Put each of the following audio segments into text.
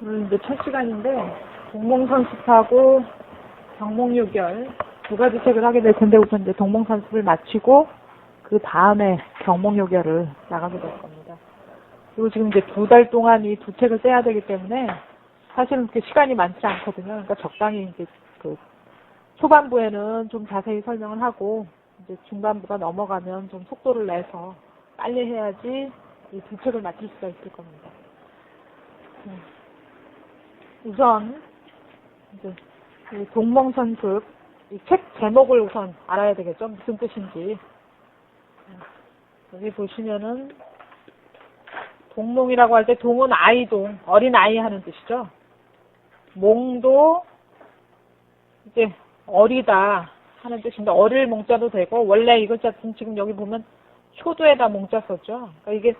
오늘 이제 첫 시간인데 동몽선습하고 경몽유결 두 가지 책을 하게 될 텐데 우선 이제 동몽선습을 마치고 그 다음에 경몽유결을 나가게 될 겁니다. 그리고 지금 이제 2달 동안 이 두 책을 떼야 되기 때문에 사실은 그렇게 시간이 많지 않거든요. 그러니까 적당히 이제 그 초반부에는 좀 자세히 설명을 하고 이제 중반부가 넘어가면 좀 속도를 내서 빨리 해야지 이 두 책을 마칠 수가 있을 겁니다. 우선 이제 이 동몽선습 이 책 제목을 우선 알아야 되겠죠. 무슨 뜻인지. 여기 보시면은 동몽이라고 할 때 동은 아이동, 어린 아이 하는 뜻이죠. 몽도 이제 어리다 하는 뜻인데 어릴 몽자도 되고 원래 이 글자는 지금 여기 보면 초도에다 몽자 썼죠. 그러니까 이게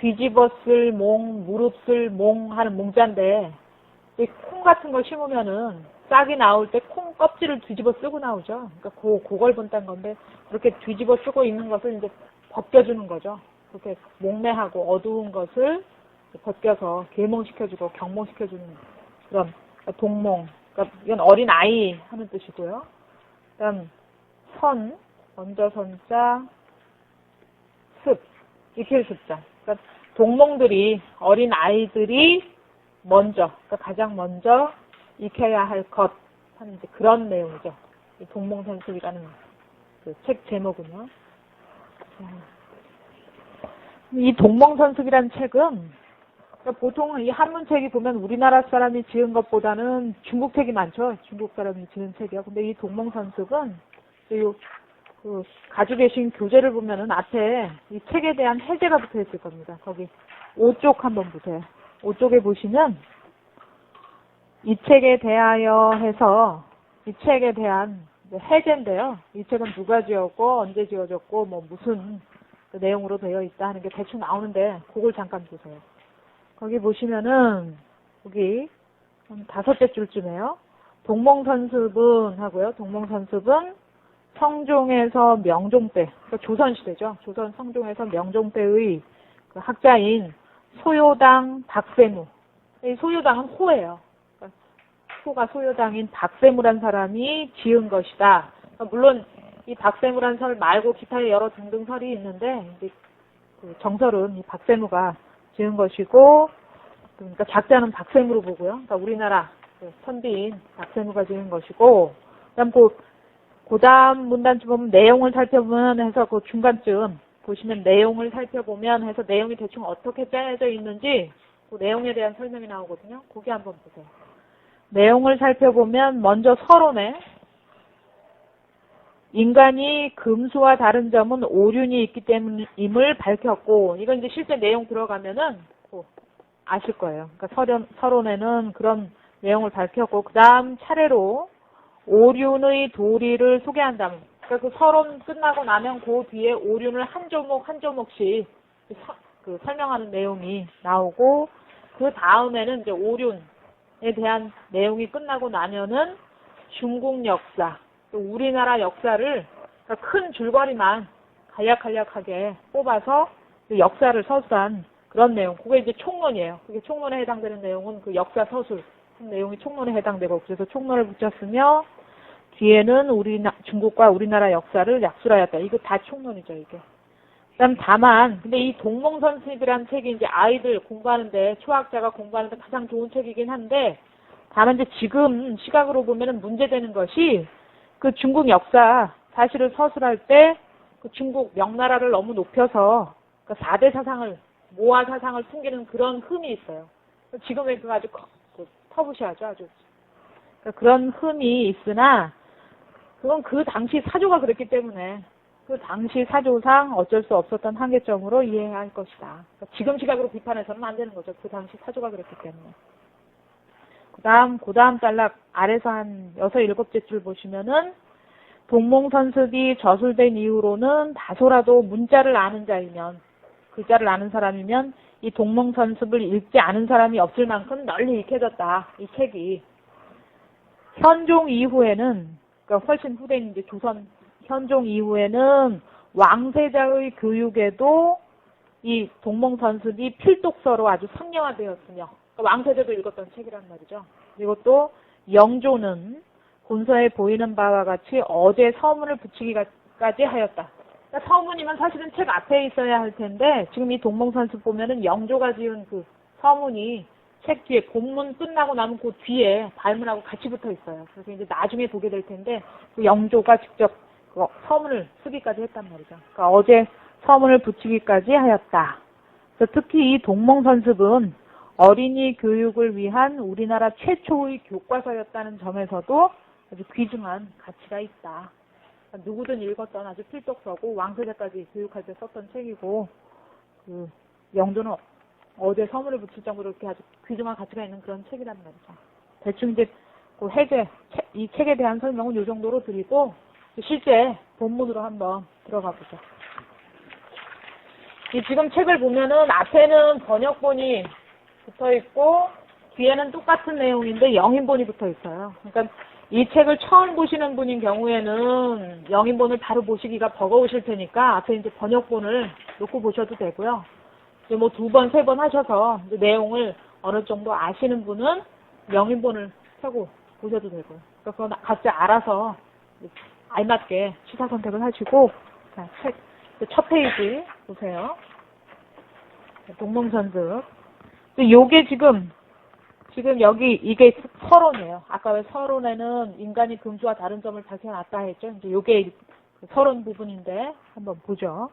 뒤집었을 몽, 무릅쓸 몽 하는 몽자인데 이 콩 같은 걸 심으면은 싹이 나올 때 콩 껍질을 뒤집어 쓰고 나오죠. 그러니까 그걸 본딴 건데 그렇게 뒤집어 쓰고 있는 것을 이제 벗겨주는 거죠. 그렇게 목매하고 어두운 것을 벗겨서 계몽시켜주고 경몽시켜주는 그런 동몽. 그러니까 이건 어린 아이 하는 뜻이고요. 그다음 선, 먼저 선자, 습, 익힐 습자. 그러니까 동몽들이 어린 아이들이 먼저, 그러니까 가장 먼저 익혀야 할 것 하는 이제 그런 내용이죠. 이 동몽선습이라는 그 책 제목은요. 이 동몽선습이라는 책은 그러니까 보통 이 한문책이 보면 우리나라 사람이 지은 것보다는 중국 책이 많죠. 중국 사람이 지은 책이요. 근데 이 동몽선습은 그 가지고 계신 교재를 보면은 앞에 이 책에 대한 해제가 붙어 있을 겁니다. 거기 5쪽 한번 보세요. 5쪽에 보시면 이 책에 대하여 해서 이 책에 대한 해제인데요. 이 책은 누가 지었고 언제 지어졌고 뭐 무슨 그 내용으로 되어 있다 하는 게 대충 나오는데 그걸 잠깐 보세요. 거기 보시면은 여기 한 5째 줄쯤에요. 동몽선습은 하고요. 동몽선습은 성종에서 명종 때, 그러니까 조선시대죠. 조선 성종에서 명종 때의 그 학자인 소요당 박세무. 이 소요당은 호예요. 그러니까 호가 소요당인 박세무란 사람이 지은 것이다. 그러니까 물론 이 박세무란 설 말고 기타의 여러 등등 설이 있는데 이제 그 정설은 이 박세무가 지은 것이고, 그러니까 작자는 박세무로 보고요. 그러니까 우리나라 선비인 박세무가 지은 것이고, 그다음 그 다음 문단쯤 보면 내용을 살펴보면 해서 그 중간쯤 보시면 내용을 살펴보면 해서 내용이 대충 어떻게 짜여져 있는지 그 내용에 대한 설명이 나오거든요. 거기 한번 보세요. 내용을 살펴보면 먼저 서론에 인간이 금수와 다른 점은 오륜이 있기 때문임을 밝혔고, 이건 이제 실제 내용 들어가면은 아실 거예요. 그러니까 서론에는 그런 내용을 밝혔고, 그 다음 차례로 오륜의 도리를 소개한다면, 그러니까 그 서론 끝나고 나면 그 뒤에 오륜을 한 조목 한 조목씩 그 설명하는 내용이 나오고, 그 다음에는 이제 오륜에 대한 내용이 끝나고 나면은 중국 역사, 또 우리나라 역사를 그러니까 큰 줄거리만 간략간략하게 뽑아서 그 역사를 서술한 그런 내용. 그게 이제 총론이에요. 그게 총론에 해당되는 내용은 그 역사 서술 내용이 총론에 해당되고, 그래서 총론을 붙였으며 뒤에는 중국과 우리나라 역사를 약술하였다. 이거 다 총론이죠, 이게. 그다음 다만 근데 이 동몽선습이라는 책이 이제 아이들 공부하는데, 초학자가 공부하는데 가장 좋은 책이긴 한데, 다만 이제 지금 시각으로 보면은 문제되는 것이 그 중국 역사 사실을 서술할 때 그 중국 명나라를 너무 높여서 그 4대 사상을 모아 사상을 숨기는 그런 흠이 있어요. 지금은 그거 아주 터부시하죠, 아주. 그러니까 그런 흠이 있으나 그건 그 당시 사조가 그랬기 때문에 그 당시 사조상 어쩔 수 없었던 한계점으로 이해해야 할 것이다. 그러니까 지금 시각으로 비판해서는 안 되는 거죠. 그 당시 사조가 그랬기 때문에. 그 다음 단락 아래서 한 6, 7째 줄 보시면은 동몽선습이 저술된 이후로는 다소라도 문자를 아는 자이면, 글자를 아는 사람이면 이 동몽선습을 읽지 않은 사람이 없을 만큼 널리 익혀졌다. 이 책이. 현종 이후에는, 그러니까 훨씬 후대인 이제 조선 현종 이후에는 왕세자의 교육에도 이 동몽선습이 필독서로 아주 상용화되었으며 왕세자도 읽었던 책이란 말이죠. 그리고 또 영조는 본서에 보이는 바와 같이 어제 서문을 붙이기까지 하였다. 그러니까 서문이면 사실은 책 앞에 있어야 할 텐데 지금 이 동몽선습 보면은 영조가 지은 그 서문이 책 뒤에 본문 끝나고 나면 그 뒤에 발문하고 같이 붙어 있어요. 그래서 이제 나중에 보게 될 텐데 그 영조가 직접 그 서문을 쓰기까지 했단 말이죠. 그러니까 어제 서문을 붙이기까지 하였다. 그래서 특히 이 동몽선습은 어린이 교육을 위한 우리나라 최초의 교과서였다는 점에서도 아주 귀중한 가치가 있다. 그러니까 누구든 읽었던 아주 필독서고 왕세자까지 교육할 때 썼던 책이고 그 영조는 어제 서문을 붙일 정도로 이렇게 아주 귀중한 가치가 있는 그런 책이란 말이죠. 대충 이제 그 해제, 이 책에 대한 설명은 이 정도로 드리고 실제 본문으로 한번 들어가 보죠. 이 지금 책을 보면은 앞에는 번역본이 붙어 있고 뒤에는 똑같은 내용인데 영인본이 붙어 있어요. 그러니까 이 책을 처음 보시는 분인 경우에는 영인본을 바로 보시기가 버거우실 테니까 앞에 이제 번역본을 놓고 보셔도 되고요. 이제 뭐 2번, 3번 하셔서 이제 내용을 어느 정도 아시는 분은 영인본을 펴고 보셔도 되고요. 그러니까 그건 각자 알아서 알맞게 시사 선택을 하시고, 자, 책, 첫 페이지 보세요. 동몽선습. 요게 지금 여기 이게 서론이에요. 아까 왜 서론에는 인간이 금수와 다른 점을 밝혀놨다 했죠. 이제 요게 서론 부분인데 한번 보죠.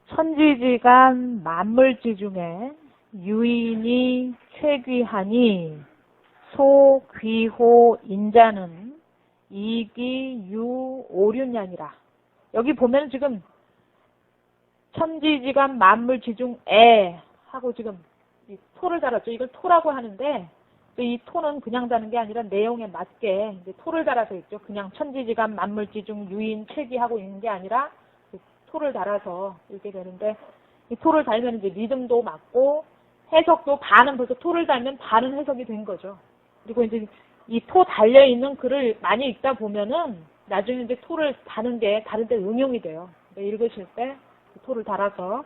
천지지간 만물지 중에 유인이 최귀하니 소귀호 인자는 이기 유오륜냐니라. 여기 보면 지금 천지지간 만물지 중에 하고 지금 이 토를 달았죠. 이걸 토라고 하는데 이 토는 그냥 다는 게 아니라 내용에 맞게 이제 토를 달아서 있죠. 그냥 천지지간 만물지 중 유인 최귀하고 있는 게 아니라 토를 달아서 읽게 되는데 이 토를 달면 이제 리듬도 맞고 해석도 반은 벌써 토를 달면 반은 해석이 된 거죠. 그리고 이제 이 토 달려 있는 글을 많이 읽다 보면은 나중에 이제 토를 다는 게 다른 데 응용이 돼요. 그러니까 읽으실 때 토를 달아서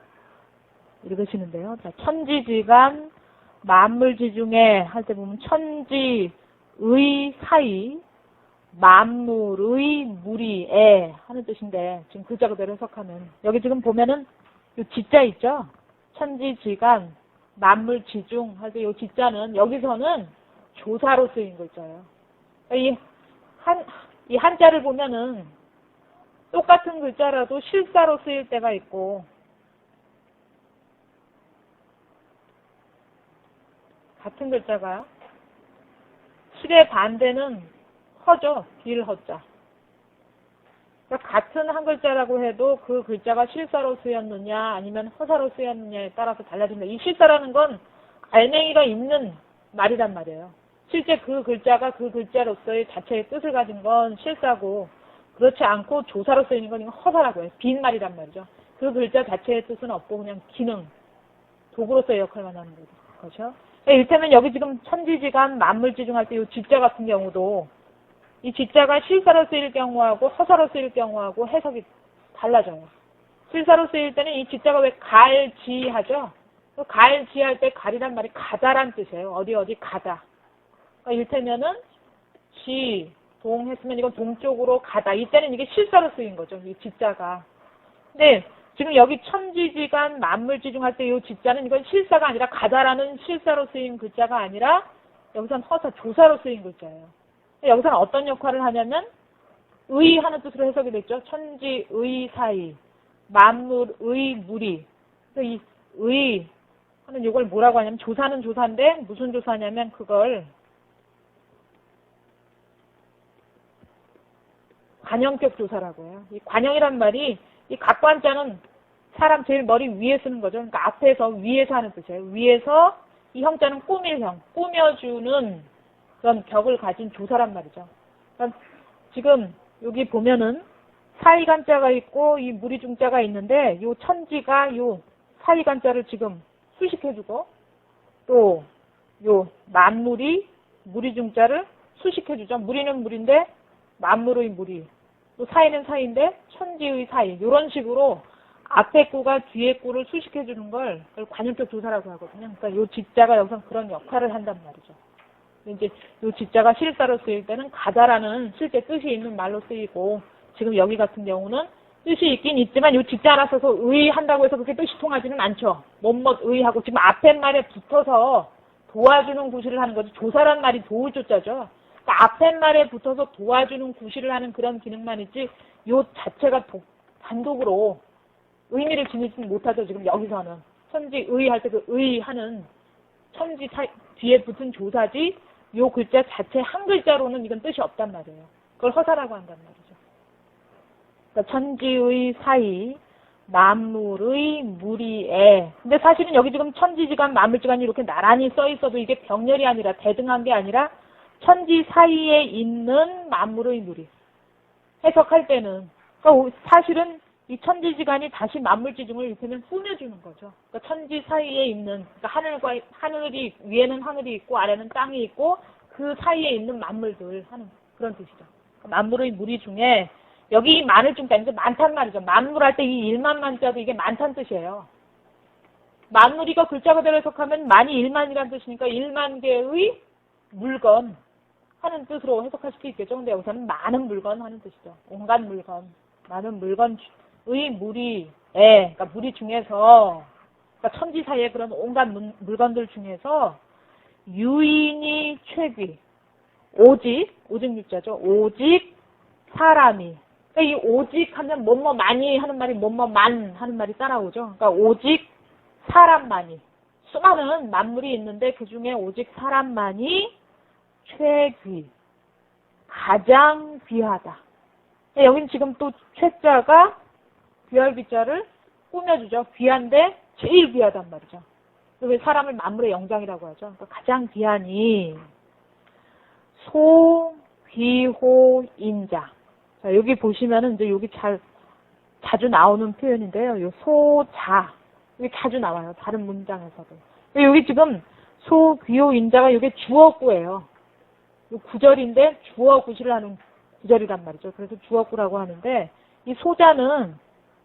읽으시는데요. 자, 천지지간 만물지 중에 할 때 보면 천지의 사이 만물의 무리에 하는 뜻인데 지금 글자 그대로 해석하면 여기 지금 보면은 요 지자 있죠? 천지지간 만물지중 할 때 요 지자는 여기서는 조사로 쓰인 글자예요. 이 한자를 보면은 똑같은 글자라도 실사로 쓰일 때가 있고 같은 글자가 실의 반대는 허죠. 빌허자. 그러니까 같은 한 글자라고 해도 그 글자가 실사로 쓰였느냐 아니면 허사로 쓰였느냐에 따라서 달라집니다. 이 실사라는 건 알맹이가 있는 말이란 말이에요. 실제 그 글자가 그 글자로서의 자체의 뜻을 가진 건 실사고 그렇지 않고 조사로 쓰이는 건 이건 허사라고 해요. 빈말이란 말이죠. 그 글자 자체의 뜻은 없고 그냥 기능, 도구로서의 역할만 하는 거죠. 그렇죠? 이를테면 여기 지금 천지지간 만물지중 할 때 이 지자 같은 경우도 이 지자가 실사로 쓰일 경우하고 허사로 쓰일 경우하고 해석이 달라져요. 실사로 쓰일 때는 이 지자가 왜 갈지하죠? 갈지할 때 갈이란 말이 가다란 뜻이에요. 어디 가다. 그러니까 이를테면은 동 했으면 이건 동쪽으로 가다. 이때는 이게 실사로 쓰인 거죠. 이 지자가. 근데 지금 여기 천지지간 만물지중 할 때 이 지자는 이건 실사가 아니라 가다라는 실사로 쓰인 글자가 아니라 여기서는 허사, 조사로 쓰인 글자예요. 여기서는 어떤 역할을 하냐면 의 하는 뜻으로 해석이 됐죠. 천지의 사이, 만물의 무리. 그래서 이 의 하는 이걸 뭐라고 하냐면 조사는 조사인데 무슨 조사냐면 그걸 관형격 조사라고 해요. 이 관형이란 말이 이 각관자는 사람 제일 머리 위에 쓰는 거죠. 그러니까 앞에서 위에서 하는 뜻이에요. 위에서 이 형자는 꾸밀형, 꾸며주는 그런 격을 가진 조사란 말이죠. 그러니까 지금 여기 보면은 사이간자가 있고 이 무리중자가 있는데 이 천지가 이 사이간자를 지금 수식해주고 또 이 만물이 무리중자를 수식해주죠. 무리는 무리인데 만물의 무리, 또 사이는 사이인데 천지의 사이 이런 식으로 앞에 구가 뒤에 구를 수식해 주는 걸 관용격 조사라고 하거든요. 그러니까 요 지자가 여기서 그런 역할을 한단 말이죠. 이제 요 지자가 실사로 쓰일 때는 가다라는 실제 뜻이 있는 말로 쓰이고, 지금 여기 같은 경우는 뜻이 있긴 있지만 요 지자 하나 써서 의한다고 해서 그렇게 뜻이 통하지는 않죠. 뭐뭐 의하고 지금 앞에 말에 붙어서 도와주는 구실을 하는 거죠. 조사란 말이 도울 조자죠. 그러니까 앞에 말에 붙어서 도와주는 구실을 하는 그런 기능만 있지 요 자체가 단독으로 의미를 지니지는 못하죠. 지금 여기서는 천지의 할 때 그 의하는 천지 뒤에 붙은 조사지 요 글자 자체 한 글자로는 이건 뜻이 없단 말이에요. 그걸 허사라고 한단 말이죠. 그러니까 천지의 사이 만물의 무리에. 근데 사실은 여기 지금 천지지간 만물지간이 이렇게 나란히 써 있어도 이게 병렬이 아니라 대등한 게 아니라 천지 사이에 있는 만물의 무리. 해석할 때는 그러니까 사실은 이 천지지간이 다시 만물지중을 이렇게는 꾸며주는 거죠. 그러니까 천지 사이에 있는, 그러니까 하늘이 위에는 하늘이 있고 아래는 땅이 있고 그 사이에 있는 만물들 하는 그런 뜻이죠. 만물의 무리 중에 여기 만을 좀 빼면서 많단 말이죠. 만물 할 때 이 일만 만자도 이게 많다는 뜻이에요. 만물이가 글자 그대로 해석하면 만이 일만이라는 뜻이니까 1만 개의 물건 하는 뜻으로 해석할 수도 있겠죠. 근데 여기서는 많은 물건 하는 뜻이죠. 온갖 물건, 많은 물건의 무리에, 그러니까 무리 중에서, 그러니까 천지 사이에 그런 온갖 물건들 중에서 유인이 최귀, 오직 육자죠. 오직 사람이. 그러니까 이 오직 하면 뭐뭐 많이 하는 말이 뭐뭐만 하는 말이 따라오죠. 그러니까 오직 사람만이. 수많은 만물이 있는데 그 중에 오직 사람만이 최귀. 가장 귀하다. 여긴 지금 또 최자가 귀할 귀자를 꾸며주죠. 귀한데 제일 귀하단 말이죠. 왜 사람을 만물의 영장이라고 하죠. 그러니까 가장 귀하니 소귀호인자. 자, 여기 보시면은 이제 여기 자주 나오는 표현인데요. 요 소자. 여기 자주 나와요. 다른 문장에서도. 여기 지금 소귀호인자가 이게 주어구예요. 요 구절인데 주어 구실을 하는 구절이란 말이죠. 그래서 주어구라고 하는데 이 소자는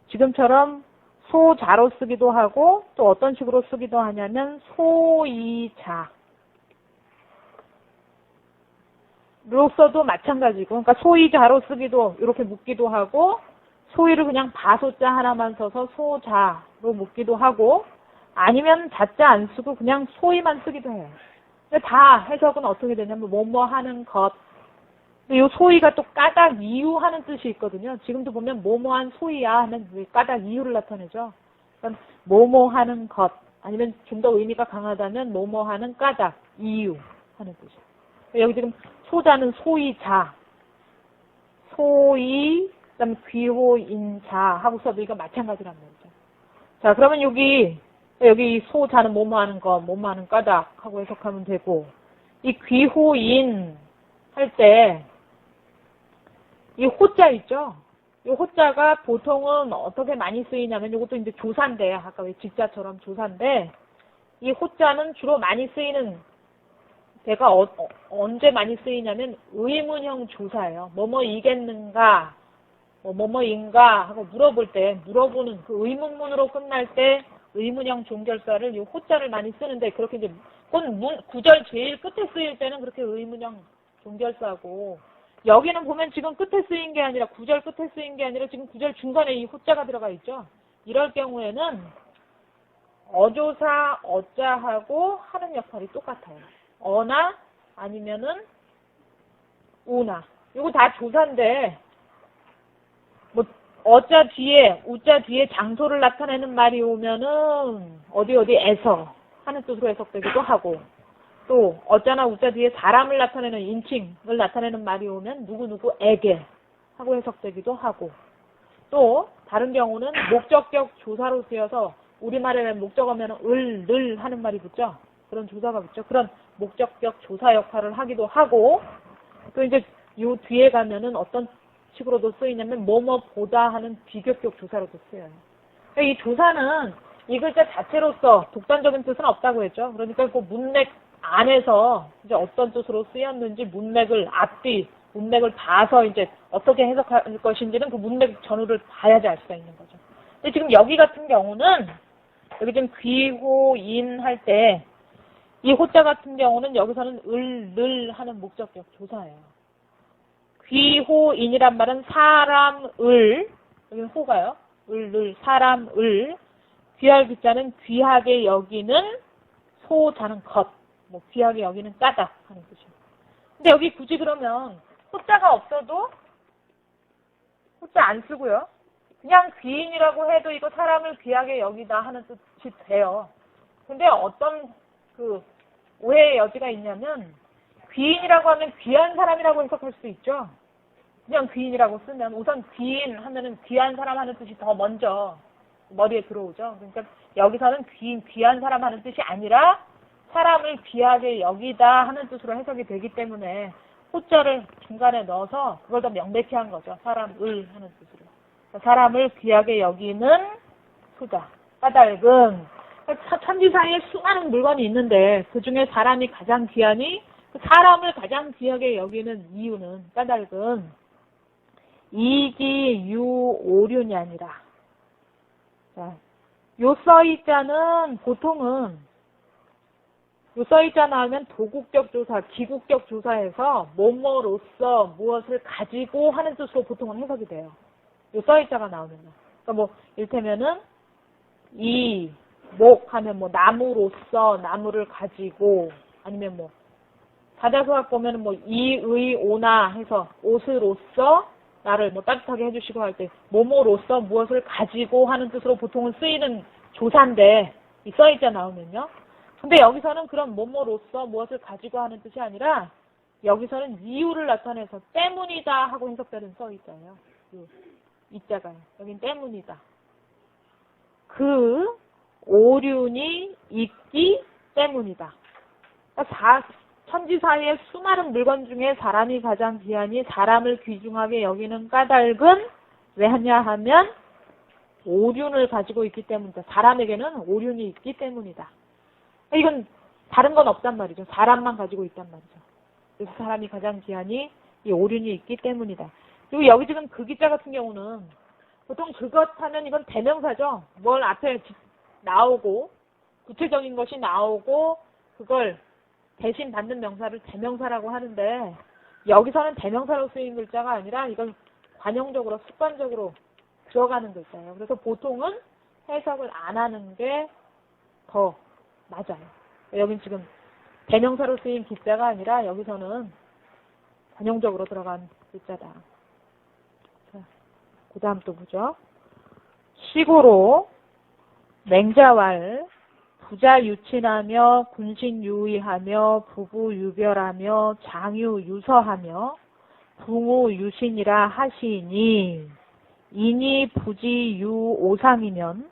지금처럼 소자로 쓰기도 하고 또 어떤 식으로 쓰기도 하냐면 소이자. 로서도 마찬가지고, 그러니까 소이자로 쓰기도 이렇게 묶기도 하고, 소이를 그냥 바소자 하나만 써서 소자로 묶기도 하고, 아니면 자자 안 쓰고 그냥 소이만 쓰기도 해요. 근데 다 해석은 어떻게 되냐면 뭐뭐 하는 것. 근데 이 소이가 또 까닭 이유 하는 뜻이 있거든요. 지금도 보면 뭐뭐한 소이야 하면 까닭 이유를 나타내죠. 그러니까 뭐뭐 하는 것, 아니면 좀 더 의미가 강하다면 뭐뭐 하는 까닭, 이유 하는 뜻이에요. 여기 지금 소자는 소이자, 소이, 그다음 귀호인자 하고 써도 이거 마찬가지란 말이죠. 자, 그러면 여기 소자는 뭐뭐 하는 것, 뭐뭐 하는 까닭 하고 해석하면 되고, 이 귀호인 할 때 이 호자 있죠? 이 호자가 보통은 어떻게 많이 쓰이냐면 이것도 이제 조사인데, 아까 왜 직자처럼 조사인데, 이 호자는 주로 많이 쓰이는 대가 언제 많이 쓰이냐면 의문형 조사예요. 뭐뭐이겠는가, 뭐뭐인가 하고 물어볼 때, 물어보는 그 의문문으로 끝날 때 의문형 종결사를 이 호자를 많이 쓰는데, 그렇게 이제 구절 제일 끝에 쓰일 때는 그렇게 의문형 종결사고, 여기는 보면 지금 끝에 쓰인 게 아니라 구절 끝에 쓰인 게 아니라 지금 구절 중간에 이 호자가 들어가 있죠. 이럴 경우에는 어조사 어자하고 하는 역할이 똑같아요. 어나 아니면은 우나. 이거 다 조사인데 뭐 어자 뒤에 우자 뒤에 장소를 나타내는 말이 오면은 어디에서 하는 뜻으로 해석되기도 하고, 또 어자나 우자 뒤에 사람을 나타내는 인칭을 나타내는 말이 오면 누구누구에게 하고 해석되기도 하고, 또 다른 경우는 목적격 조사로 쓰여서 우리말에 목적어면 늘 하는 말이 붙죠. 그런 조사가 붙죠. 그런 목적격 조사 역할을 하기도 하고, 또 이제 요 뒤에 가면은 어떤 식으로도 쓰이냐면 뭐뭐보다 하는 비교격 조사로도 쓰여요. 그러니까 이 조사는 이 글자 자체로서 독단적인 뜻은 없다고 했죠. 그러니까 그 문맥 안에서 이제 어떤 뜻으로 쓰였는지 문맥을 앞뒤 문맥을 봐서 이제 어떻게 해석할 것인지는 그 문맥 전후를 봐야지 알 수가 있는 거죠. 근데 지금 여기 같은 경우는 여기 지금 귀호인 할 때 이 호자 같은 경우는 여기서는 을 하는 목적격 조사예요. 귀호인이란 말은 사람을, 여기는 호가요. 사람을, 귀할 귀자는 귀하게 여기는, 소자는 것, 뭐 귀하게 여기는 까다 하는 뜻이에요. 근데 여기 굳이 그러면 호자가 없어도 호자 안 쓰고요. 그냥 귀인이라고 해도 이거 사람을 귀하게 여기다 하는 뜻이 돼요. 근데 어떤 오해의 여지가 있냐면 귀인이라고 하면 귀한 사람이라고 해석할 수 있죠. 그냥 귀인이라고 쓰면 우선 귀인 하면은 귀한 사람 하는 뜻이 더 먼저 머리에 들어오죠. 그러니까 여기서는 귀한 사람 하는 뜻이 아니라 사람을 귀하게 여기다 하는 뜻으로 해석이 되기 때문에 호자를 중간에 넣어서 그걸 더 명백히 한 거죠. 사람을 하는 뜻으로. 사람을 귀하게 여기는 수다. 까닭은 천지사에 수많은 물건이 있는데 그중에 사람이 가장 귀하니 그 사람을 가장 귀하게 여기는 이유는 까닭은 이기유오륜이 아니라 자, 요 써있자는 보통은 요 써있자 나오면 도국격 조사, 기국격 조사에서 뭐뭐로서 무엇을 가지고 하는 뜻으로 보통은 해석이 돼요. 요 써있자가 나오면요. 그러니까 뭐 이를테면은 이 목 하면 뭐 나무로서 나무를 가지고 아니면 뭐 사자소학 보면은 뭐 이의 오나 해서 옷으로서 나를 뭐 따뜻하게 해주시고 할 때 뭐뭐로서 무엇을 가지고 하는 뜻으로 보통은 쓰이는 조사인데 이 써있자 나오면요. 근데 여기서는 그런 뭐뭐로서 무엇을 가지고 하는 뜻이 아니라 여기서는 이유를 나타내서 때문이다 하고 해석되는 써있자예요. 이자가요. 여긴 때문이다. 그 오륜이 있기 때문이다. 그러니까 천지사의 수많은 물건 중에 사람이 가장 귀하니 사람을 귀중하게 여기는 까닭은 왜 하냐 하면 오륜을 가지고 있기 때문이다. 사람에게는 오륜이 있기 때문이다. 이건 다른 건 없단 말이죠. 사람만 가지고 있단 말이죠. 그래서 사람이 가장 귀하니 이 오륜이 있기 때문이다. 그리고 여기 지금 그 기자 같은 경우는 보통 그것 하면 이건 대명사죠. 뭘 앞에 나오고 구체적인 것이 나오고 그걸 대신 받는 명사를 대명사라고 하는데 여기서는 대명사로 쓰인 글자가 아니라 이건 관용적으로 습관적으로 들어가는 글자예요. 그래서 보통은 해석을 안 하는 게 더 맞아요. 여긴 지금 대명사로 쓰인 기자가 아니라 여기서는 관용적으로 들어간 글자다. 자, 그 다음 또 보죠. 시고로 맹자왈 부자 유친하며 군신 유의하며 부부 유별하며 장유 유서하며 붕우 유신이라 하시니 인이 부지 유오상이면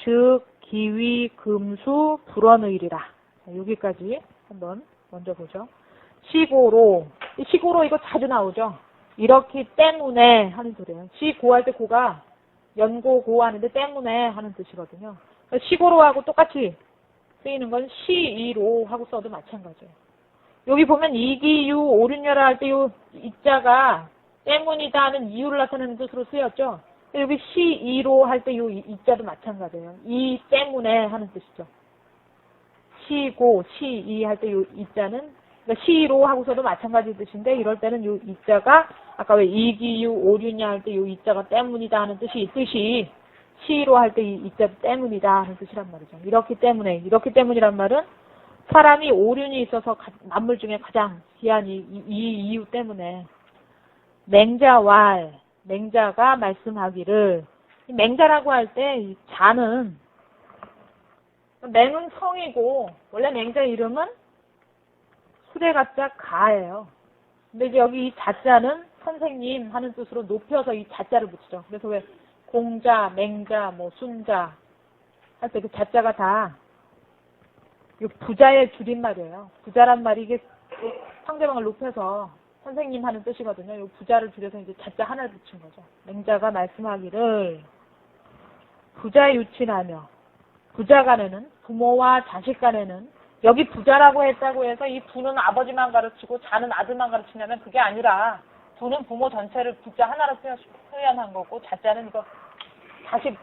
즉 기위 금수 불언의리라. 여기까지 한번 먼저 보죠. 시고로, 이 시고로 이거 자주 나오죠. 이렇기 때문에 하는 소리예요. 시고할 때 고가 연고고 하는데 때문에 하는 뜻이거든요. 시고로하고 똑같이 쓰이는 건 시이로 하고 써도 마찬가지예요. 여기 보면 이기유 오륜여라 할 때 요 이자가 때문이다 하는 이유를 나타내는 뜻으로 쓰였죠. 여기 시이로 할 때 요 이자도 마찬가지예요. 이 때문에 하는 뜻이죠. 시고, 시이 할 때 요 이자는 그러니까 시로 하고서도 마찬가지 뜻인데 이럴 때는 요 이자가 아까 왜 이기유 오륜냐 할 때 요 이자가 때문이다 하는 뜻이 있듯이 시로 할 때 이 이자 때문이다 하는 뜻이란 말이죠. 이렇기 때문이란 말은 사람이 오륜이 있어서 만물 중에 가장 귀한 이 이유 때문에 맹자왈 맹자가 말씀하기를 맹자라고 할 때 이 자는 맹은 성이고 원래 맹자 이름은 수레가자 가예요. 근데 이제 여기 이 자자는 선생님 하는 뜻으로 높여서 이 자자를 붙이죠. 그래서 왜 공자, 맹자, 뭐 순자 할 때 그 자자가 다 이 부자의 줄임말이에요. 부자란 말이 이게 상대방을 높여서 선생님 하는 뜻이거든요. 이 부자를 줄여서 이제 자자 하나를 붙인 거죠. 맹자가 말씀하기를 부자 유친하며 부자 간에는 부모와 자식 간에는 여기 부자라고 했다고 해서 이 부는 아버지만 가르치고 자는 아들만 가르치냐면 그게 아니라 부는 부모 전체를 부자 하나로 표현한 거고 자자는 이거 자식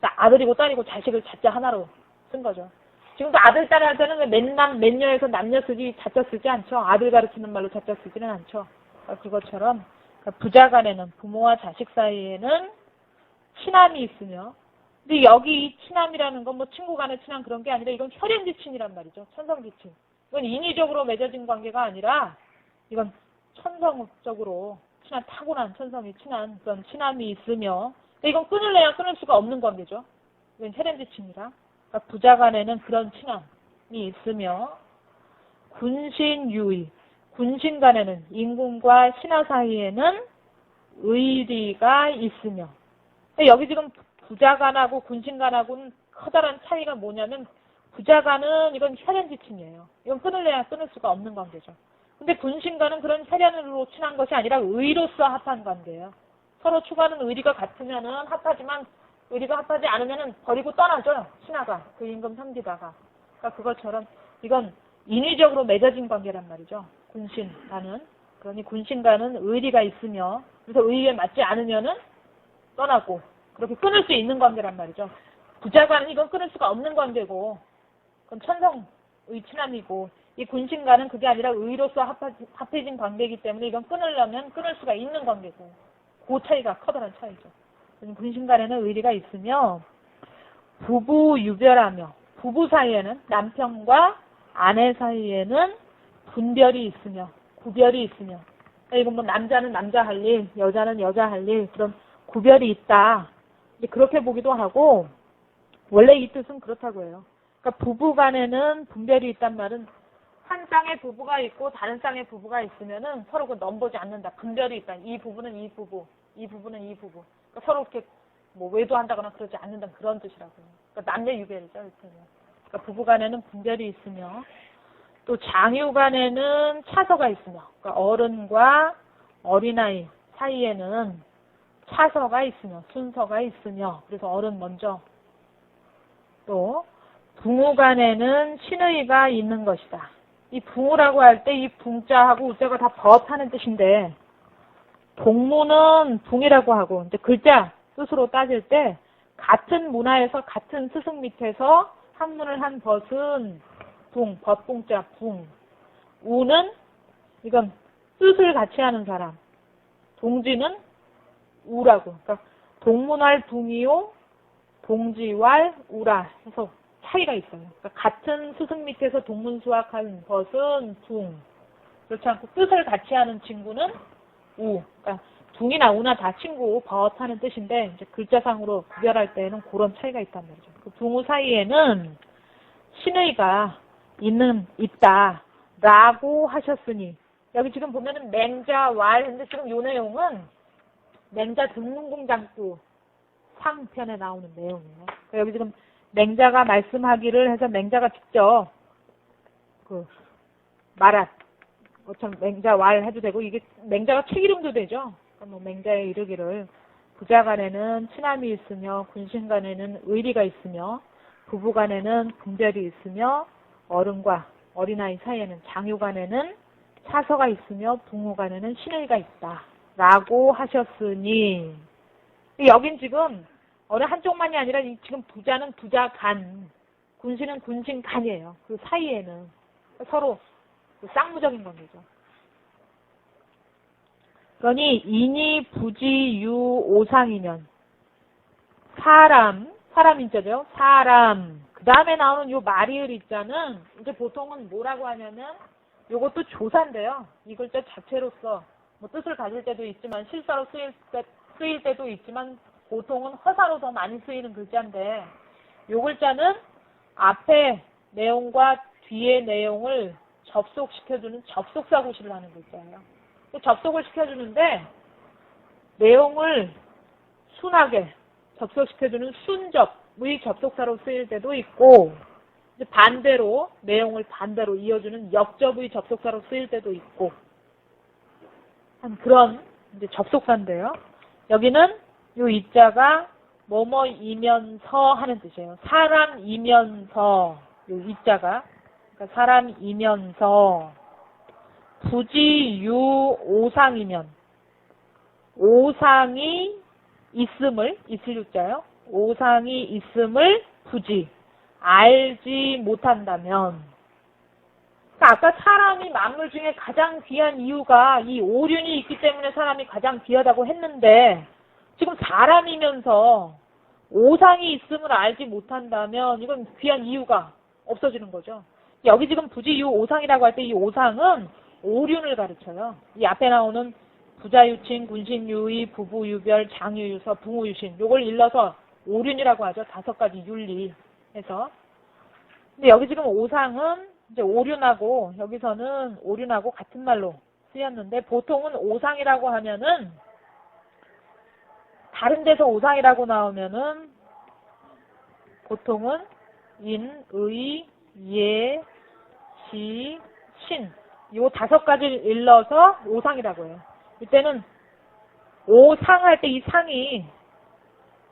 아들이고 딸이고 자식을 자자 하나로 쓴 거죠. 지금도 아들, 딸 할 때는 맨남, 맨녀에서 남녀 쓰지 자자 쓰지 않죠. 아들 가르치는 말로 자자 쓰지는 않죠. 그것처럼 부자간에는 부모와 자식 사이에는 친함이 있으며, 근데 여기 이 친함이라는 건 뭐 친구 간의 친함 그런 게 아니라 이건 혈연지친이란 말이죠. 천성지친. 이건 인위적으로 맺어진 관계가 아니라 이건 천성적으로 친한, 타고난 천성이 친한 그런 친함이 있으며, 이건 끊을래야 끊을 수가 없는 관계죠. 이건 혈연지친이라. 그러니까 부자간에는 그런 친함이 있으며, 군신유의, 군신 간에는 임금과 신하 사이에는 의리가 있으며, 여기 지금 부자간하고 군신간하고는 커다란 차이가 뭐냐면, 부자간은 이건 혈연지친이에요. 이건 끊을래야 끊을 수가 없는 관계죠. 근데 군신간은 그런 혈연으로 친한 것이 아니라 의로서 합한 관계예요. 서로 추구하는 의리가 같으면은 합하지만 의리가 합하지 않으면은 버리고 떠나죠. 신하가 그 임금 섬기다가. 그러니까 그것처럼 이건 인위적으로 맺어진 관계란 말이죠. 군신간은. 그러니 군신간은 의리가 있으며, 그래서 의리에 맞지 않으면은 떠나고 그렇게 끊을 수 있는 관계란 말이죠. 부자간은 이건 끊을 수가 없는 관계고, 그건 천성의 친함이고, 이 군신간은 그게 아니라 의로서 합해진 관계이기 때문에 이건 끊으려면 끊을 수가 있는 관계고, 그 차이가 커다란 차이죠. 군신간에는 의리가 있으며, 부부 유별하며, 부부 사이에는, 남편과 아내 사이에는 분별이 있으며, 구별이 있으며, 이건 뭐 남자는 남자 할 일, 여자는 여자 할 일, 그런 구별이 있다. 그렇게 보기도 하고, 원래 이 뜻은 그렇다고 해요. 그러니까 부부 간에는 분별이 있단 말은 한 쌍의 부부가 있고 다른 쌍의 부부가 있으면은 서로 그 넘보지 않는다. 분별이 있다. 이 부부는 이 부부, 이 부부는 이 부부. 그러니까 서로 이렇게 뭐 외도한다거나 그러지 않는다. 그런 뜻이라고요. 그러니까 남녀 유별이죠. 그러니까 부부 간에는 분별이 있으며, 또 장유 간에는 차서가 있으며, 그러니까 어른과 어린아이 사이에는 차서가 있으며, 순서가 있으며, 그래서 어른 먼저. 또 붕우 간에는 신의가 있는 것이다. 이 붕우라고 할 때 이 붕자하고 우자가 다 법하는 뜻인데, 동무는 붕이라고 하고, 이제 글자 뜻으로 따질 때 같은 문화에서 같은 스승 밑에서 학문을 한 벗은 붕, 법붕자 붕. 우는 이건 뜻을 같이 하는 사람. 동지는 우라고. 그러니까 동문할 붕이요, 동지왈 우라 해서 차이가 있어요. 그러니까 같은 스승 밑에서 동문수학한 벗은 붕. 그렇지 않고 뜻을 같이 하는 친구는 우. 그러니까 둥이나 우나 다 친구, 벗하는 뜻인데, 이제 글자상으로 구별할 때는 그런 차이가 있단 말이죠. 그 붕우 사이에는 신의가 있다라고 하셨으니, 여기 지금 보면은 맹자왈 했는데 지금 이 내용은 맹자 등문공장구 상편에 나오는 내용이에요. 그러니까 여기 지금 맹자가 말씀하기를 해서 맹자가 직접 말한 것처럼 맹자왈 해도 되고, 이게 맹자가 책 이름도 되죠. 그러니까 뭐 맹자에 이르기를 부자간에는 친함이 있으며, 군신간에는 의리가 있으며, 부부간에는 분별이 있으며, 어른과 어린아이 사이에는 장유간에는 차서가 있으며, 붕우간에는 신의가 있다 라고 하셨으니, 여긴 지금 어느 한쪽만이 아니라 지금 부자는 부자간, 군신은 군신간이에요. 그 사이에는 서로 쌍무적인 관계죠. 그러니 인이 부지 유 오상이면 사람 인자죠. 사람. 그 다음에 나오는 요 마리을 이자는 이제 보통은 뭐라고 하냐면, 요것도 조사인데요. 이 글자 자체로서 뭐 뜻을 가질 때도 있지만 실사로 쓰일 때도 있지만 보통은 허사로 더 많이 쓰이는 글자인데, 요 글자는 앞에 내용과 뒤의 내용을 접속시켜주는 접속사구시를 하는 글자예요. 접속을 시켜주는데 내용을 순하게 접속시켜주는 순접의 접속사로 쓰일 때도 있고, 이제 반대로 내용을 반대로 이어주는 역접의 접속사로 쓰일 때도 있고, 한 그런 이제 접속사인데요. 여기는 요 이자가 뭐뭐이면서 하는 뜻이에요. 사람이면서 요 이자가, 그러니까 사람이면서 부지유 오상이면, 오상이 있음을, 있을 유자요. 오상이 있음을 굳이 알지 못한다면, 그러니까 아까 사람이 만물 중에 가장 귀한 이유가 이 오륜이 있기 때문에 사람이 가장 귀하다고 했는데, 지금 사람이면서 오상이 있음을 알지 못한다면 이건 귀한 이유가 없어지는 거죠. 여기 지금 굳이 이 오상이라고 할 때 이 오상은 오륜을 가르쳐요. 이 앞에 나오는 부자유친, 군신유의, 부부유별, 장유유서, 붕우유신, 요걸 일러서 오륜이라고 하죠. 5가지 윤리에서. 근데 여기 지금 오상은 이제 오륜하고, 여기서는 오륜하고 같은 말로 쓰였는데, 보통은 오상이라고 하면은, 다른 데서 오상이라고 나오면은, 보통은 인, 의, 예, 시, 신, 요 5가지를 일러서 오상이라고 해요. 이때는 오상할 때 이 상이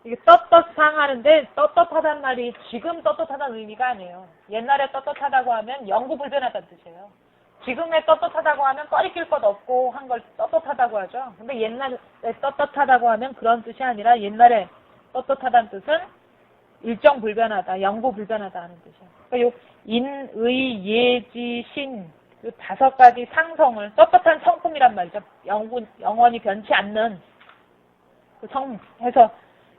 이게 떳떳상 하는데, 떳떳하다는 말이 지금 떳떳하다는 의미가 아니에요. 옛날에 떳떳하다고 하면 영구불변하다는 뜻이에요. 지금에 떳떳하다고 하면 꺼리낄 것 없고 한 걸 떳떳하다고 하죠. 근데 옛날에 떳떳하다고 하면 그런 뜻이 아니라, 옛날에 떳떳하다는 뜻은 일정불변하다, 영구불변하다 하는 뜻이에요. 그러니까 요 인, 의, 예지, 신, 요 5가지 상성을, 떳떳한 성품이란 말이죠. 영원히 변치 않는 그 성 해서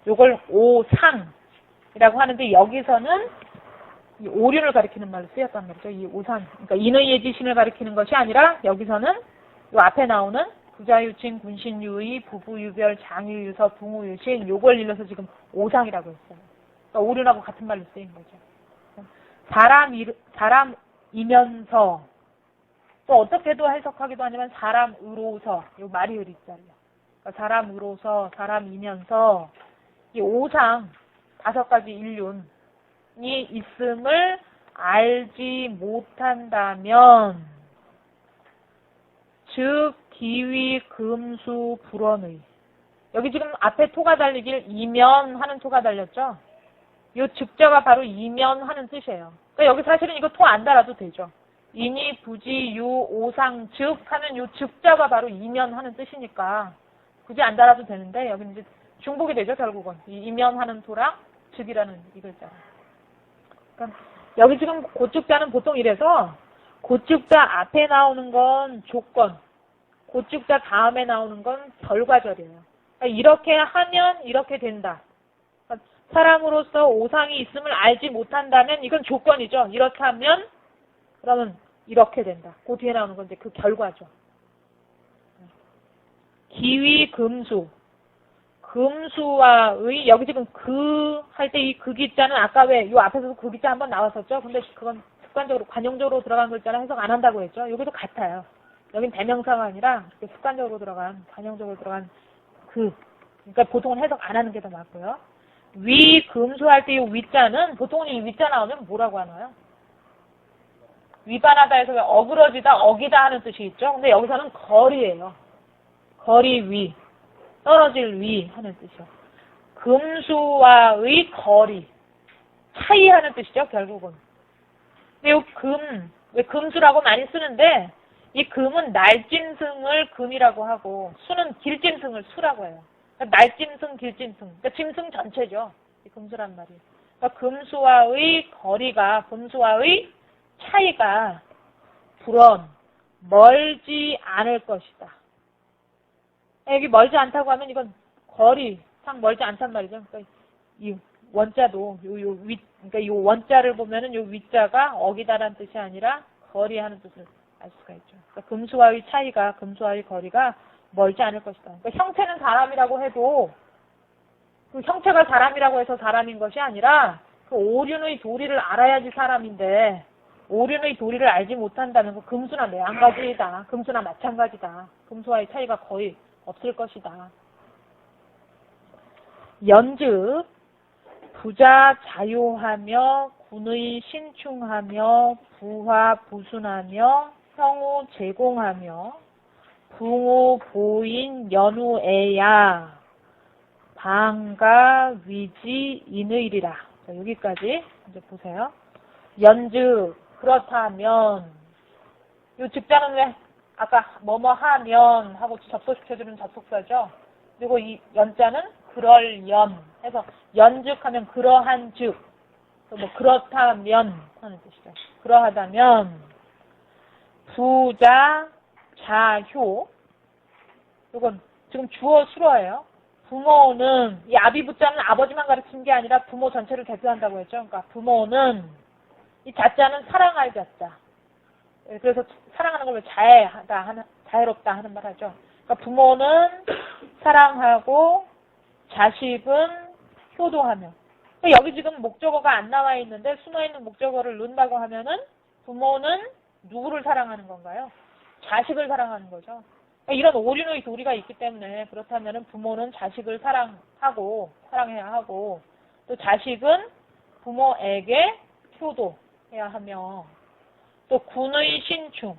요걸 오상이라고 하는데, 여기서는 이 오륜을 가리키는 말로 쓰였단 말이죠. 이 오상. 그러니까 인의, 예지, 신을 가리키는 것이 아니라, 여기서는 요 앞에 나오는 부자유친, 군신유의, 부부유별, 장유유서, 붕우유신, 요걸 일러서 지금 오상이라고 했어요. 그러니까 오륜하고 같은 말로 쓰인 거죠. 사람이면서, 또 어떻게도 해석하기도 하지만 사람으로서, 요 말이 의리자리요. 그러니까 사람으로서, 사람이면서 이 오상 5가지 인륜이 있음을 알지 못한다면, 즉 기위 금수 불언의. 여기 지금 앞에 토가 달리길 이면하는 토가 달렸죠. 요 즉자가 바로 이면하는 뜻이에요. 그러니까 여기 사실은 이거 토 안 달아도 되죠. 인이, 부지, 유, 오상, 즉 하는 요 즉자가 바로 이면하는 뜻이니까 굳이 안 달아도 되는데, 여기 이제 중복이 되죠, 결국은. 이 이면하는 토랑 즉이라는 이 글자. 그러니까 여기 지금 고즉자는 보통 이래서, 고즉자 앞에 나오는 건 조건, 고즉자 다음에 나오는 건 결과절이에요. 그러니까 이렇게 하면 이렇게 된다. 그러니까 사람으로서 오상이 있음을 알지 못한다면 이건 조건이죠. 이렇다면 그러면 이렇게 된다. 그 뒤에 나오는 건 이제 그 결과죠. 기위 금수. 금수와의, 여기 지금 그 할 때 이 그 기자는 아까 왜 요 앞에서도 그 기자 한번 나왔었죠. 근데 그건 습관적으로 관용적으로 들어간 글자는 해석 안 한다고 했죠. 여기도 같아요. 여긴 대명사가 아니라 습관적으로 들어간, 관용적으로 들어간 그러니까 보통은 해석 안 하는 게 더 맞고요. 위 금수할 때 이 위자는, 보통은 이 위자 나오면 뭐라고 하나요? 위반하다 해서 왜 어그러지다, 어기다 하는 뜻이 있죠. 근데 여기서는 거리예요. 거리 위, 떨어질 위 하는 뜻이요. 금수와의 거리, 차이하는 뜻이죠, 결국은. 근데 이 왜 금수라고 많이 쓰는데, 이 금은 날짐승을 금이라고 하고, 수는 길짐승을 수라고 해요. 그러니까 날짐승, 길짐승, 그러니까 짐승 전체죠. 이 금수란 말이. 그러니까 금수와의 거리가, 금수와의 차이가 불언, 멀지 않을 것이다. 여기 멀지 않다고 하면 이건 거리상 멀지 않단 말이죠. 그러니까 이 원자도 그러니까 이 원자를 보면은 요 위자가 어기다라는 뜻이 아니라 거리하는 뜻을 알 수가 있죠. 그러니까 금수와의 차이가, 금수와의 거리가 멀지 않을 것이다. 그러니까 형체는 사람이라고 해도 그 형체가 사람이라고 해서 사람인 것이 아니라 그 오륜의 도리를 알아야지 사람인데, 오륜의 도리를 알지 못한다는 거 금수나 매한가지이다. 금수나 마찬가지다. 금수와의 차이가 거의 없을 것이다. 연즉 부자 자요하며 군의 신충하며 부하 부순하며 형우 제공하며 붕우 보인 연우애야 방가 위지 인의리라. 자, 여기까지 이제 보세요. 연즉 그렇다면, 요 즉자는 왜 아까 뭐뭐 하면 하고 접속시켜주는 접속사죠. 그리고 이 연자는 그럴연 해서 연즉하면 그러한 즉, 또 뭐 그렇다면 하는 뜻이죠. 그러하다면 부자 자효, 이건 지금 주어 수어예요. 부모는 이 아비부자는 아버지만 가르치는 게 아니라 부모 전체를 대표한다고 했죠. 그러니까 부모는 이 자자는 사랑할 자자. 그래서 사랑하는 걸 왜 자애롭다 하는 말 하죠. 그러니까 부모는 사랑하고 자식은 효도하며. 그러니까 여기 지금 목적어가 안 나와 있는데 숨어있는 목적어를 넣는다고 하면은 부모는 누구를 사랑하는 건가요? 자식을 사랑하는 거죠. 그러니까 이런 오륜의 도리가 있기 때문에 그렇다면은 부모는 자식을 사랑해야 하고 또 자식은 부모에게 효도해야 하며 또 군의 신충,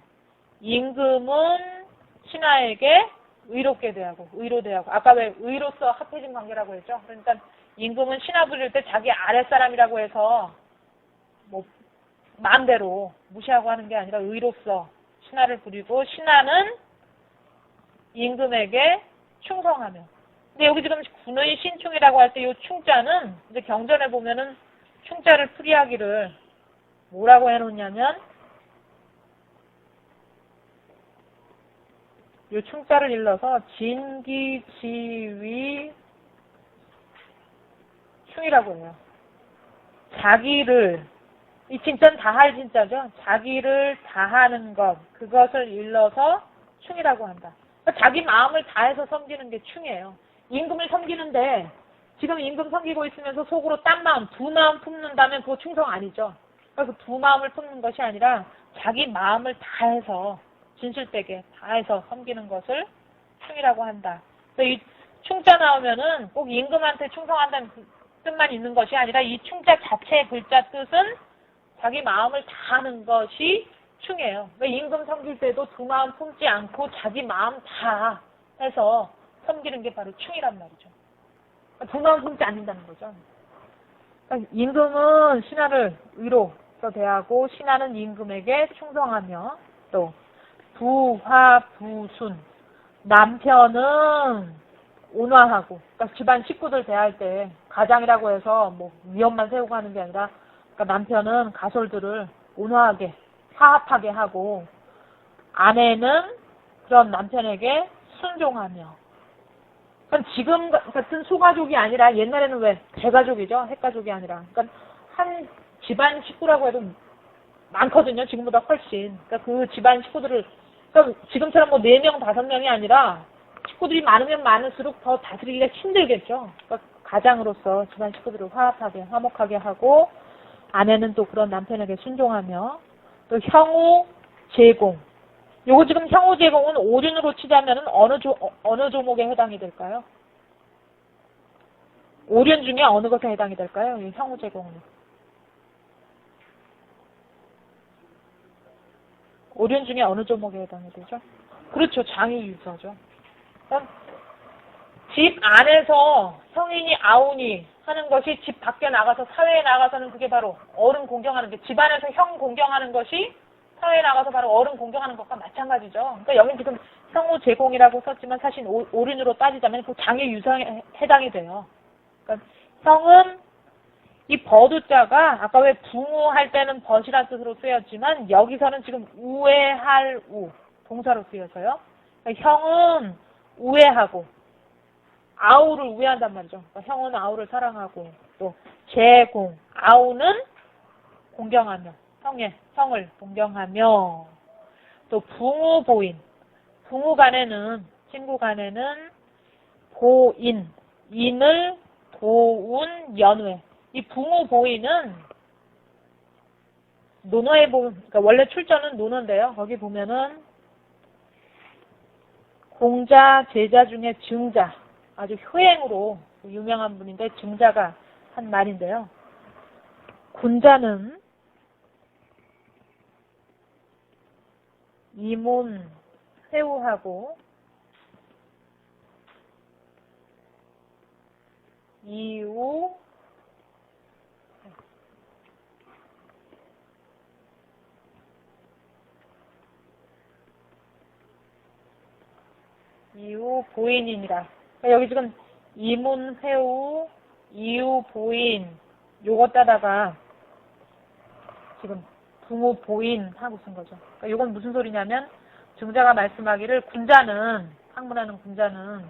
임금은 신하에게 의롭게 대하고, 아까 왜 의로서 합해진 관계라고 했죠? 그러니까 임금은 신하 부릴 때 자기 아랫사람이라고 해서 뭐 마음대로 무시하고 하는 게 아니라 의로서 신하를 부리고 신하는 임금에게 충성하며. 근데 여기 지금 군의 신충이라고 할 때 이 충자는 이제 경전에 보면은 충자를 풀이하기를 뭐라고 해놓냐면 이 충자를 일러서 진기지위 충이라고 해요. 자기를, 이 진짜는 다할 진짜죠. 자기를 다하는 것, 그것을 일러서 충이라고 한다. 그러니까 자기 마음을 다해서 섬기는 게 충이에요. 임금을 섬기는데 지금 임금 섬기고 있으면서 속으로 딴 마음, 두 마음 품는다면 그거 충성 아니죠. 그래서 두 마음을 품는 것이 아니라 자기 마음을 다해서 진실되게 다해서 섬기는 것을 충이라고 한다. 이 충자 나오면은 꼭 임금한테 충성한다는 뜻만 있는 것이 아니라 이 충자 자체의 글자 뜻은 자기 마음을 다하는 것이 충이에요. 임금 섬길 때도 두 마음 품지 않고 자기 마음 다 해서 섬기는 게 바로 충이란 말이죠. 두 마음 품지 않는다는 거죠. 임금은 신하를 의로서 대하고 신하는 임금에게 충성하며 또 부화부순, 남편은 온화하고, 그러니까 집안 식구들 대할 때 가장이라고 해서 뭐 위험만 세우고 하는 게 아니라, 그러니까 남편은 가솔들을 온화하게, 화합하게 하고, 아내는 그런 남편에게 순종하며. 그러니까 지금 같은 소가족이 아니라 옛날에는 왜 대가족이죠, 핵가족이 아니라. 그러니까 한 집안 식구라고 해도 많거든요. 지금보다 훨씬. 그러니까 그 집안 식구들을, 그러니까 지금처럼 뭐 4명, 5명이 아니라 식구들이 많으면 많을수록 더 다스리기가 힘들겠죠. 그러니까 가장으로서 집안 식구들을 화합하게, 화목하게 하고, 아내는 또 그런 남편에게 순종하며, 또 형우 제공. 요거 지금 형우 제공은 오륜으로 치자면은 어느 조목에 해당이 될까요? 오륜 중에 어느 것에 해당이 될까요? 이 형우 제공은. 오륜 중에 어느 조목에 해당이 되죠? 그렇죠. 장유유서죠. 집 안에서 성인이 아우니 하는 것이 집 밖에 나가서 사회에 나가서는 그게 바로 어른 공경하는 게, 집 안에서 형 공경하는 것이 사회에 나가서 바로 어른 공경하는 것과 마찬가지죠. 그러니까 여기 지금 형우 제공이라고 썼지만 사실 오륜으로 따지자면 그 장유유서에 해당이 돼요. 그러니까 형은 이 버두자가 아까 왜 붕우할 때는 벗이라는 뜻으로 쓰였지만 여기서는 지금 우애할 우 동사로 쓰여서요. 그러니까 형은 우애하고 아우를 우애한단 말이죠. 그러니까 형은 아우를 사랑하고 또 제공 아우는 공경하며 형을 공경하며 또 붕우 보인 붕우 간에는 친구 간에는 보인 인을 도운 연회 이 붕우 보이는 논어에 보면, 그러니까 원래 출전은 논어인데요. 거기 보면은 공자, 제자 중에 증자, 아주 효행으로 유명한 분인데 증자가 한 말인데요. 군자는 이문 회우하고 이후 보인이니라. 그러니까 여기 지금 이문, 회우, 이유, 보인 요거 따다가 지금 붕우, 보인 하고 쓴 거죠. 그러니까 요건 무슨 소리냐면 증자가 말씀하기를 군자는, 학문하는 군자는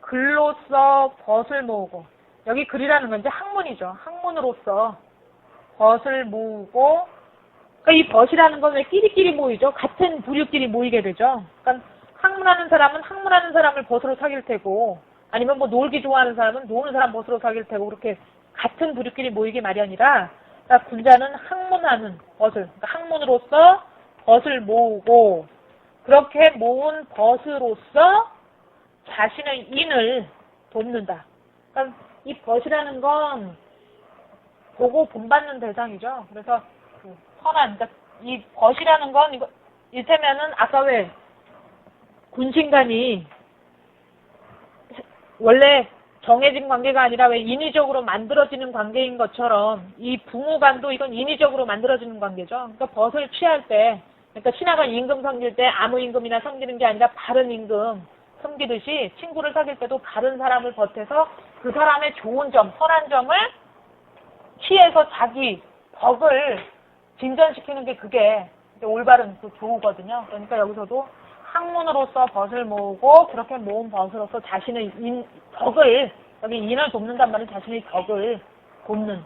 글로써 벗을 모으고, 여기 글이라는 건 이제 학문이죠. 학문으로서 벗을 모으고, 그러니까 이 벗이라는 건 왜 끼리끼리 모이죠? 같은 부류끼리 모이게 되죠. 그러니까 학문하는 사람은 학문하는 사람을 벗으로 사귈 테고, 아니면 뭐 놀기 좋아하는 사람은 노는 사람 벗으로 사귈 테고, 그렇게 같은 부류끼리 모이기 마련이라, 그러니까 군자는 학문하는 벗을, 그러니까 학문으로서 벗을 모으고, 그렇게 모은 벗으로서 자신의 인을 돕는다. 그러니까 이 벗이라는 건 보고 본받는 대상이죠. 그래서 그 선한, 그러니까 이 벗이라는 건 이거 이를테면은 아까 왜 군신간이 원래 정해진 관계가 아니라 왜 인위적으로 만들어지는 관계인 것처럼 이 붕우간도 이건 인위적으로 만들어지는 관계죠. 그러니까 벗을 취할 때, 그러니까 신하가 임금 섬길 때 아무 임금이나 섬기는 게 아니라 바른 임금 섬기듯이 친구를 사귈 때도 바른 사람을 벗해서 그 사람의 좋은 점, 선한 점을 취해서 자기 덕을 진전시키는 게 그게 올바른 그 교우거든요. 그러니까 여기서도 학문으로서 벗을 모으고 그렇게 모은 벗으로서 자신의 덕을, 여기 인을 돕는단 말은 자신의 덕을 돕는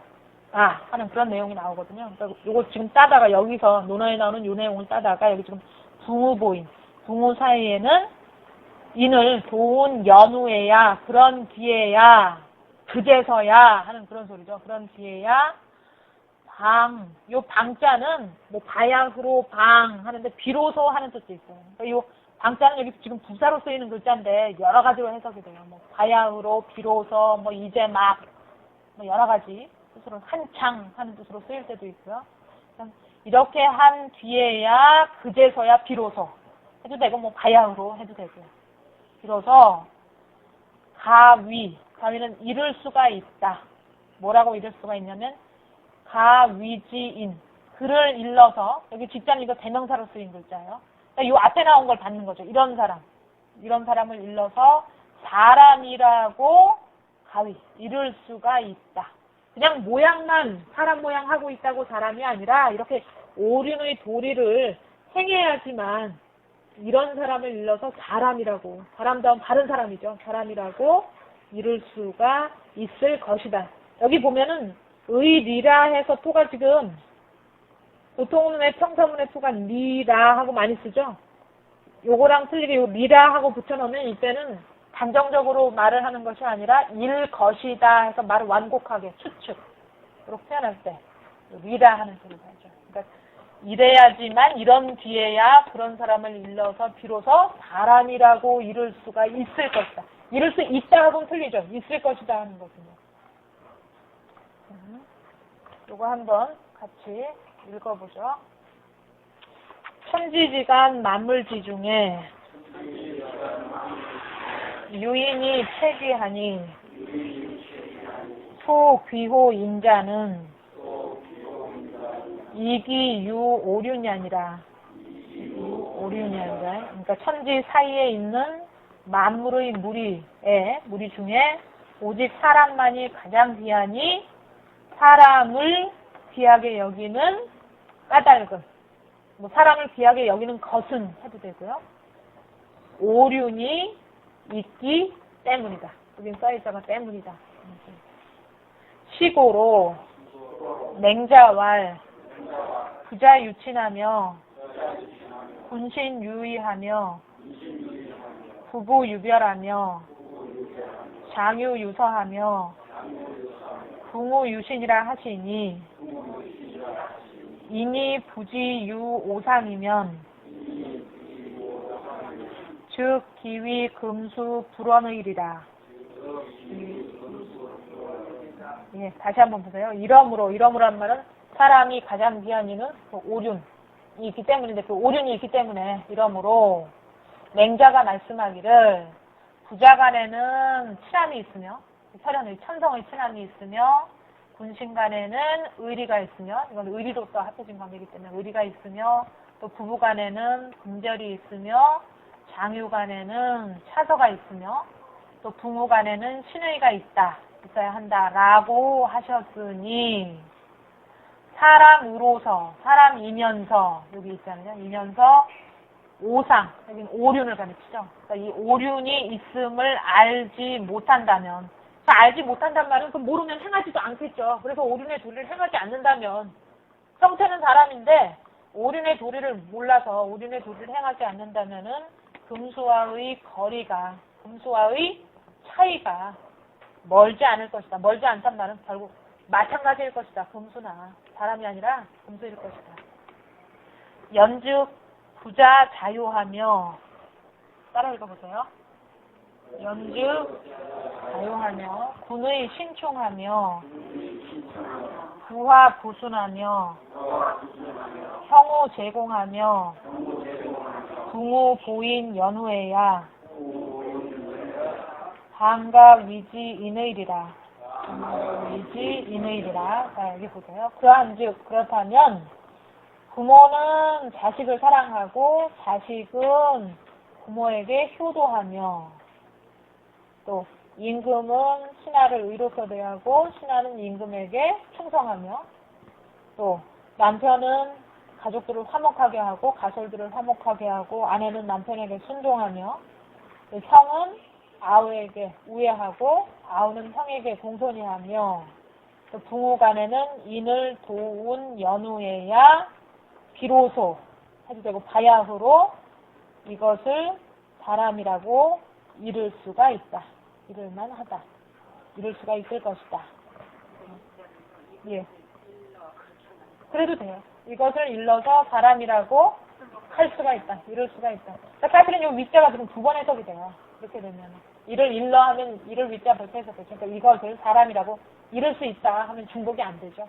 하는 그런 내용이 나오거든요. 그러니까 요거 지금 따다가 여기서 논어에 나오는 요 내용을 따다가 여기 지금 붕우보인, 붕우 사이에는 인을 도운 연후에야, 그런 뒤에야, 그제서야 하는 그런 소리죠. 그런 뒤에야 요 방자는 뭐 바야흐로 방 하는데 비로소 하는 뜻도 있어요. 그러니까 요 방자는 여기 지금 부사로 쓰이는 글자인데 여러 가지로 해석이 돼요. 뭐 바야흐로, 비로소, 뭐 이제 막, 뭐 여러 가지 뜻으로 한창 하는 뜻으로 쓰일 때도 있고요. 이렇게 한 뒤에야 그제서야 비로소 해도 되고 뭐 바야흐로 해도 되고요. 비로소 가위는 이룰 수가 있다. 뭐라고 이룰 수가 있냐면 가위지인, 그를 일러서, 여기 직접 이거 대명사로 쓰인 글자예요. 그러니까 요 앞에 나온 걸 받는 거죠. 이런 사람을 일러서 사람이라고 이룰 수가 있다. 그냥 모양만 사람 모양 하고 있다고 사람이 아니라 이렇게 오륜의 도리를 행해야지만 이런 사람을 일러서 사람이라고, 사람다운 바른 사람이죠. 사람이라고 이룰 수가 있을 것이다. 여기 보면은 의리라 해서 토가 지금 보통은 왜 평사문의 토가 리라 하고 많이 쓰죠. 요거랑 틀리게 요 리라 하고 붙여놓으면 이때는 단정적으로 말을 하는 것이 아니라 일 것이다 해서 말을 완곡하게 추측 이렇게 표현할 때 리라 하는 소리를 하죠. 그러니까 이래야지만 이런 뒤에야 그런 사람을 일러서 비로소 사람이라고 이룰 수가 있을 것이다. 이룰 수 있다 하고는 틀리죠. 있을 것이다 하는 거군요. 요거 한번 같이 읽어보죠. 천지지간 만물지 중에 유인이 체귀하니 소귀호 인자는 이기유 오륜이 아니라 그러니까 천지 사이에 있는 만물의 무리 중에 오직 사람만이 가장 귀하니 사람을 귀하게 여기는 까닭은, 뭐 사람을 귀하게 여기는 것은 해도 되고요. 오륜이 있기 때문이다. 여긴 써있다가 때문이다. 시고로 맹자왈 부자 유친하며 군신 유의하며 부부 유별하며 장유 유서하며 붕우 유신이라 하시니 인이 부지 유 오상이면 즉 기위 금수 불원의일이라. 예, 다시 한번 보세요. 이러므로란 말은 사람이 가장 귀한 이는 그 오륜이 있기 때문인데 그 오륜이 있기 때문에 이러므로 맹자가 말씀하기를 부자간에는 친함이 있으며 혈연의 천성의 친함이 있으며 군신간에는 의리가 있으며 이건 의리로서 합해진 관계이기 때문에 의리가 있으며 또 부부간에는 금절이 있으며 장유간에는 차서가 있으며 또 부모 간에는 신의가 있어야 한다라고 하셨으니 사람으로서, 사람이면서 여기 있잖아요. 이면서 오상, 여기는 오륜을 가르치죠. 그러니까 이 오륜이 있음을 알지 못한다면, 그러니까 알지 못한단 말은 그 모르면 행하지도 않겠죠. 그래서 오륜의 도리를 행하지 않는다면 형태는 사람인데 오륜의 도리를 몰라서 오륜의 도리를 행하지 않는다면은 금수와의 거리가, 금수와의 차이가 멀지 않을 것이다. 멀지 않단 말은 결국 마찬가지일 것이다. 금수나 사람이 아니라 금수일 것이다. 연즉 부자 자요하며, 따라 읽어보세요. 연즉 자요하며 군의 신충하며 부하 부순하며 형우 제공하며 부무 보인 연후에야 방가 위지 인의리라. 위지 인의리라. 자, 여기 보세요. 그러한즉 그렇다면 부모는 자식을 사랑하고 자식은 부모에게 효도하며 또 임금은 신하를 의로서 대하고 신하는 임금에게 충성하며 또 남편은 가족들을 화목하게 하고 가솔들을 화목하게 하고 아내는 남편에게 순종하며 또 형은 아우에게 우애하고 아우는 형에게 공손히 하며 또 부모 간에는 인을 도운 연후에야 비로소 해도 되고 바야흐로 이것을 사람이라고 이를 수가 있다. 이를만 하다. 이를 수가 있을 것이다. 예. 그래도 돼요. 이것을 일러서 사람이라고 할 수가 있다. 이럴 수가 있다. 그러니까 사실은 이 위자가 지금 두 번 해석이 돼요. 이렇게 되면. 이를 일러 하면 이를 위자 벌써 해석되죠. 그러니까 이것을 사람이라고 이룰 수 있다 하면 중복이 안 되죠.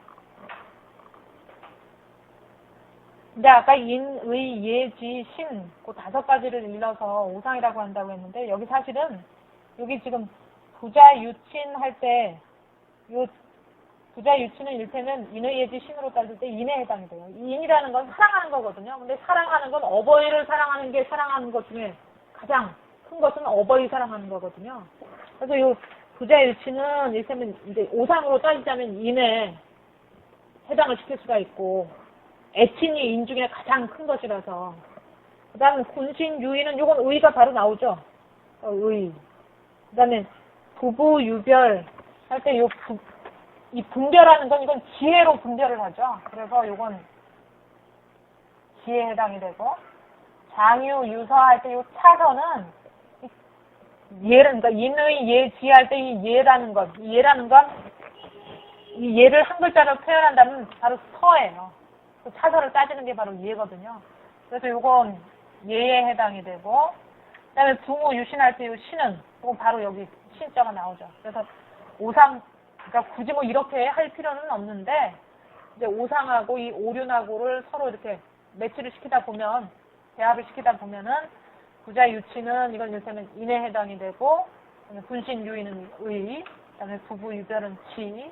근데 아까 인, 의, 예, 지, 신, 그 5가지를 일러서 오상이라고 한다고 했는데, 여기 사실은, 여기 지금 부자, 유친 할 때, 요, 부자, 유친은 일테면 인의, 예, 지, 신으로 따질 때 인에 해당이 돼요. 이 인이라는 건 사랑하는 거거든요. 근데 사랑하는 건 어버이를 사랑하는 게 사랑하는 것 중에 가장 큰 것은 어버이 사랑하는 거거든요. 그래서 요 부자, 유친은 일테면 이제 오상으로 따지자면 인에 해당을 시킬 수가 있고, 애친이 인 중에 가장 큰 것이라서. 그 다음에 군신, 유의는 요건 의가 바로 나오죠. 의. 그 다음에 부부, 유별 할 때 이 분별하는 건 이건 지혜로 분별을 하죠. 그래서 요건 지혜에 해당이 되고, 장유, 유서 할 때 요 차서는 예를, 그러니까 인의, 예, 지혜 할 때 이 예라는 것, 이 예라는 건 이 예를 한 글자로 표현한다면 바로 서예요. 차서를 따지는 게 바로 예거든요. 그래서 요건 예에 해당이 되고, 그 다음에 부모 유신할 때 요 신은, 요건 바로 여기 신자가 나오죠. 그래서 오상, 그러니까 굳이 뭐 이렇게 할 필요는 없는데, 이제 오상하고 이 오륜하고를 서로 이렇게 매치를 시키다 보면, 대합을 시키다 보면은, 부자 유치는 이건 이를테면 인에 해당이 되고, 군신 유의는 의, 그 다음에 부부 유별은 지,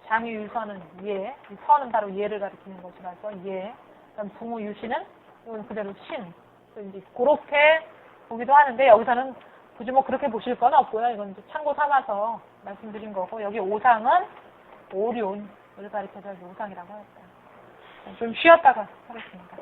장유 유서는 예, 이 서는 바로 예를 가리키는 것이라서 예. 그다음 부모 유시는 이건 그대로 신. 이제 그렇게 보기도 하는데 여기서는 굳이 뭐 그렇게 보실 건 없고요. 이건 이제 참고 삼아서 말씀드린 거고 여기 오상은 오륜을 가리켜서 오상이라고 했어요. 좀 쉬었다가 하겠습니다.